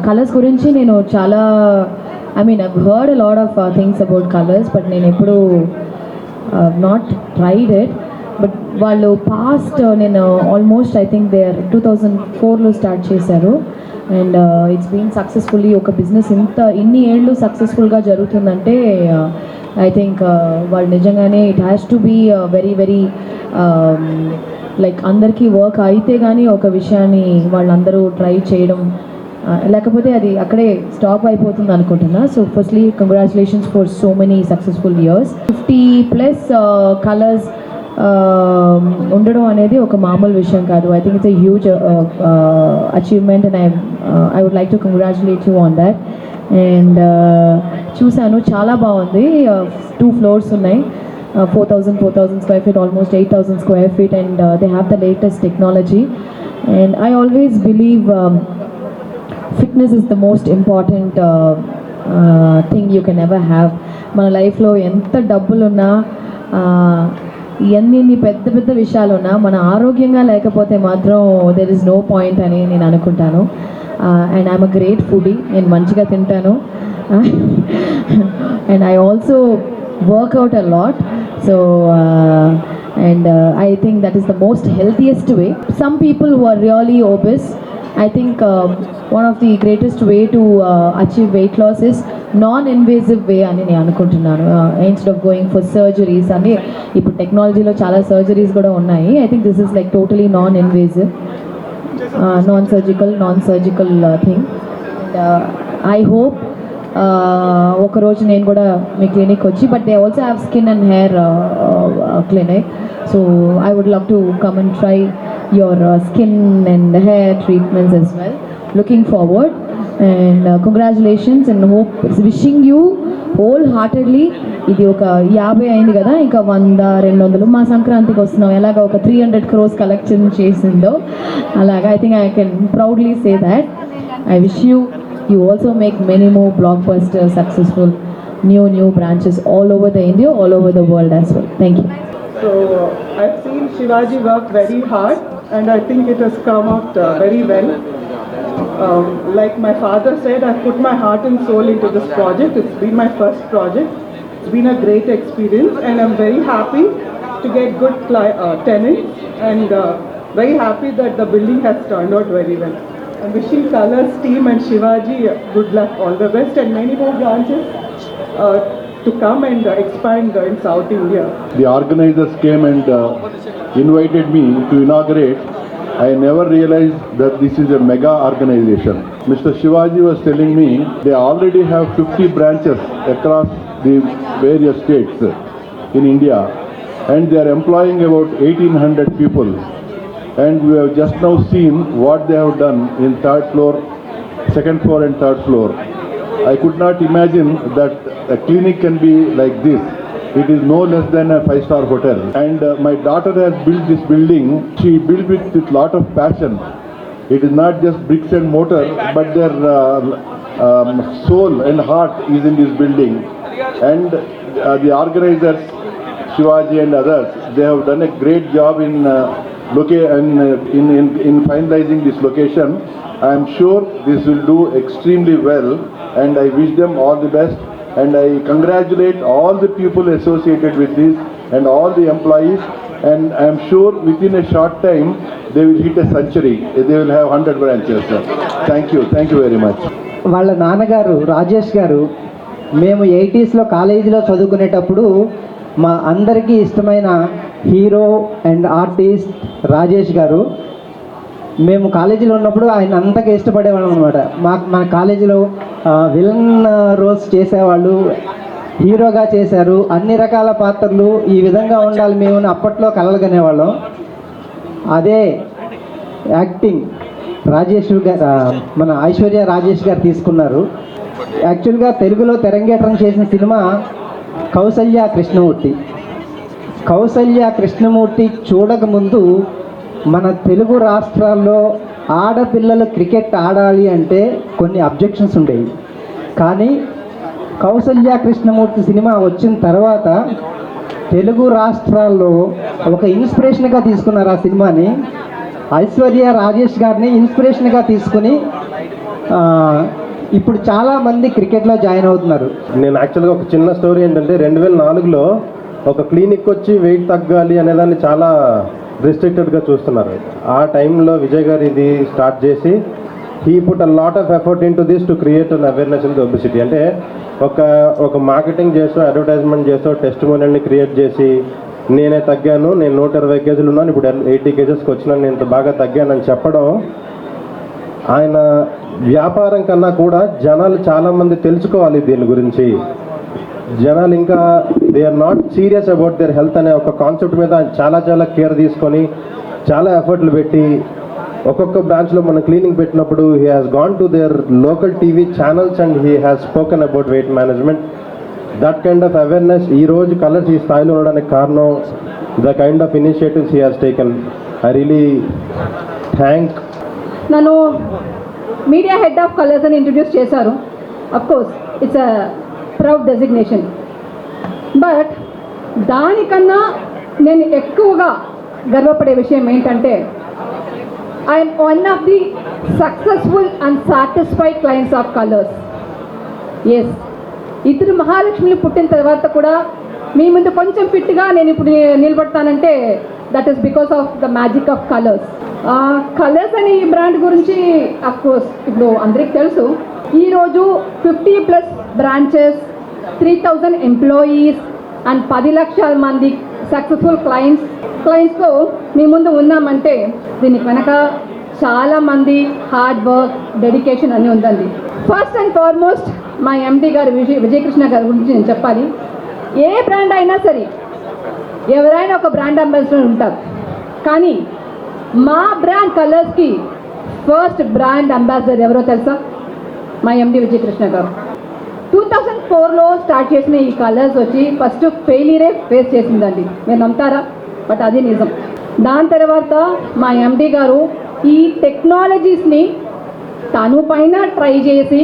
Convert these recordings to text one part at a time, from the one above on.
Colours గురించి నేను చాలా I've heard a lot of things about colors, but నేను ఎప్పుడు నాట్ ట్రైడ్ ఇట్. బట్ వాళ్ళు పాస్ట్ నేను ఆల్మోస్ట్ ఐ థింక్ దే 2004లో స్టార్ట్ చేశారు. అండ్ ఇట్స్ బీన్ సక్సెస్ఫుల్లీ ఒక బిజినెస్ ఇన్ని ఏళ్ళు సక్సెస్ఫుల్గా జరుగుతుందంటే ఐ థింక్ వాళ్ళు నిజంగానే it has to be very very like అందరికీ వర్క్ అయితే కానీ ఒక విషయాన్ని వాళ్ళందరూ ట్రై చేయడం, లేకపోతే అది అక్కడే స్టాప్ అయిపోతుంది అనుకుంటున్నా. So firstly congratulations for so many successful years. 50+ colours ఉండడం అనేది ఒక మామూలు విషయం కాదు. I think it's a huge achievement and I would like to congratulate you on that. And చూశాను, చాలా బాగుంది. 2 floors ఉన్నాయి, 4,000 square feet, almost 8,000 square feet, and they have the latest technology. And I always believe fitness is the most important thing you can ever have. మన లైఫ్లో ఎంత డబ్బులున్నా ఎన్ని పెద్ద పెద్ద విషయాలున్నా మన ఆరోగ్యంగా లేకపోతే మాత్రం దెర్ ఇస్ నో పాయింట్ అని నేను అనుకుంటాను. And I'm a great foodie, నేను మంచిగా తింటాను. And I also work out a lot. So and I think that is the most healthiest way. Some people who are really obese, I think one of the greatest way to achieve weight loss is non-invasive way అని నేను అనుకుంటున్నాను. Instead of going for surgeries అని ఇప్పుడు టెక్నాలజీలో చాలా surgeries కూడా ఉన్నాయి. I think this is like totally non-invasive, non-surgical thing. And I hope ఒకరోజు నేను కూడా మీ క్లినిక్ వచ్చి, but they also have skin and hair clinic. So I would love to come and try your skin and hair treatments as well. Looking forward, and congratulations and hope, wishing you wholeheartedly. ఇది ఒక 50 అయింది కదా, ఇంకా 100-200 మా సంక్రాంతికి వస్తున్నాం, ఎలాగ ఒక 300 crores కలెక్షన్ చేసిందో అలాగా. I think I can proudly say that. I wish you also make many more blockbuster successful new branches all over the India, all over the world as well. Thank you. So I've seen Shivaji work very hard, and I think it has come out very well. Like my father said, I put my heart and soul into this project. It's been my first project. It's been a great experience, and I'm very happy to get good tenants, and very happy that the building has turned out very well. I'm wishing Colors team and Shivaji good luck, all the best, and many more branches to come and expand in South India. The organizers came and invited me to inaugurate. I never realized that this is a mega organization. Mr. Shivaji was telling me they already have 50 branches across the various states in India, and they are employing about 1,800 people. And we have just now seen what they have done in 3rd floor, 2nd floor and 3rd floor. I could not imagine that a clinic can be like this. It is no less than a 5-star hotel. And my daughter has built this building. She built it with lot of passion. It is not just bricks and mortar, but their soul and heart is in this building. And the organizers, Shivaji and others, they have done a great job in finalizing this location. I am sure this will do extremely well, and I wish them all the best, and I congratulate all the people associated with this and all the employees, and I am sure within a short time they will hit a century. They will have 100 branches. Thank you very much. వాళ్ళ నాన్నగారు రాజేష్ గారు మేము 80sలో కాలేజీలో చదువుకునేటప్పుడు మా అందరికీ ఇష్టమైన hero and artist Rajesh గారు. మేము కాలేజీలో ఉన్నప్పుడు ఆయన అంతగా ఇష్టపడేవాళ్ళం అనమాట. మన కాలేజీలో విలన్ రోల్స్ చేసేవాళ్ళు, హీరోగా చేశారు, అన్ని రకాల పాత్రలు. ఈ విధంగా ఉండాలి మేము అప్పట్లో కలలుగనేవాళ్ళం. అదే యాక్టింగ్ రాజేష్ గారు, మన ఐశ్వర్య రాజేష్ గారు తీసుకున్నారు. యాక్చువల్గా తెలుగులో తెరంగేట్రం చేసిన సినిమా కౌసల్య కృష్ణమూర్తి చూడకముందు మన తెలుగు రాష్ట్రాల్లో ఆడపిల్లలు క్రికెట్ ఆడాలి అంటే కొన్ని అబ్జెక్షన్స్ ఉండేవి. కానీ కౌసల్య కృష్ణమూర్తి సినిమా వచ్చిన తర్వాత తెలుగు రాష్ట్రాల్లో ఒక ఇన్స్పిరేషన్గా తీసుకున్నారు ఆ సినిమాని. ఐశ్వర్య రాజేష్ గారిని ఇన్స్పిరేషన్గా తీసుకుని ఇప్పుడు చాలామంది క్రికెట్లో జాయిన్ అవుతున్నారు. నేను యాక్చువల్గా ఒక చిన్న స్టోరీ ఏంటంటే 2004లో ఒక క్లినిక్ వచ్చి వెయిట్ తగ్గాలి అనేదాన్ని చాలా రిస్ట్రిక్టెడ్గా చూస్తున్నారు. ఆ టైంలో విజయ్ గారు ఇది స్టార్ట్ చేసి he put a lot of effort in to this to create an awareness in the obesity. అంటే ఒక మార్కెటింగ్ చేస్తూ అడ్వర్టైజ్మెంట్ చేస్తూ టెస్టిమోనియల్ని క్రియేట్ చేసి నేనే తగ్గాను, నేను 120 కేజీలు ఉన్నాను, ఇప్పుడు 80 కేజెస్కి వచ్చినాను, నేను ఇంత బాగా తగ్గానని చెప్పడం ఆయన వ్యాపారం కన్నా కూడా జనాలు చాలామంది తెలుసుకోవాలి దీని గురించి. జనాలు ఇంకా they are not serious about their health అనే ఒక కాన్సెప్ట్ మీద చాలా కేర్ తీసుకొని చాలా ఎఫర్ట్లు పెట్టి ఒక్కొక్క బ్రాంచ్లో మన క్లీనింగ్ పెట్టినప్పుడు he has gone to their local TV channels and he has spoken about weight management. That kind of awareness ఈ రోజు కలర్స్ ఈ స్థాయిలో ఉండడానికి కారణం the kind of initiatives he has taken. I really thank. నన్ను media head of colours అని introduce చేశారు. Of course it's a proud designation. But దానికన్నా నేను ఎక్కువగా గర్వపడే విషయం ఏంటంటే I'm one of the successful and satisfied clients of colours. Yes, ఇద్దరు మహాలక్ష్మిని పుట్టిన తర్వాత కూడా మీ ముందు కొంచెం ఫిట్గా నేను ఇప్పుడు నిలబడతానంటే that is because of the magic of colours. Colours అనే ఈ బ్రాండ్ గురించి అఫ్కోర్స్ ఇప్పుడు అందరికి తెలుసు. ఈరోజు 50+ బ్రాంచెస్, 3000 ఎంప్లాయీస్ అండ్ 10 లక్షల మంది సక్సెస్ఫుల్ క్లయింట్స్తో మీ ముందు ఉన్నామంటే దీనికి వెనక చాలామంది హార్డ్ వర్క్, డెడికేషన్ అని ఉందండి. ఫస్ట్ అండ్ ఫార్మోస్ట్ మా ఎండి గారు విజయకృష్ణ గారి గురించి నేను చెప్పాలి. ఏ బ్రాండ్ అయినా సరే ఎవరైనా ఒక బ్రాండ్ అంబాసిడర్ ఉంటారు, కానీ మా బ్రాండ్ కలర్స్కి ఫస్ట్ బ్రాండ్ అంబాసిడర్ ఎవరో తెలుసా? మా ఎండి విజయకృష్ణ గారు. 2004లో స్టార్ట్ చేసిన ఈ కలర్స్ వచ్చి ఫస్ట్ ఫెయిలియరే ఫేస్ చేసిందండి. మీరు నమ్ముతారా? బట్ అది నిజం. దాని తర్వాత మా ఎండి గారు ఈ టెక్నాలజీస్ని తను పైన ట్రై చేసి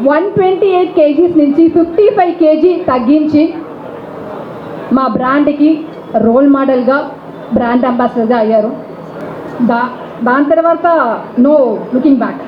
128 కేజీస్ నుంచి 55 కేజీ తగ్గించి మా బ్రాండ్కి రోల్ మోడల్గా బ్రాండ్ అంబాసిడర్గా అయ్యారు. దాని తర్వాత నో లుకింగ్ బ్యాక్.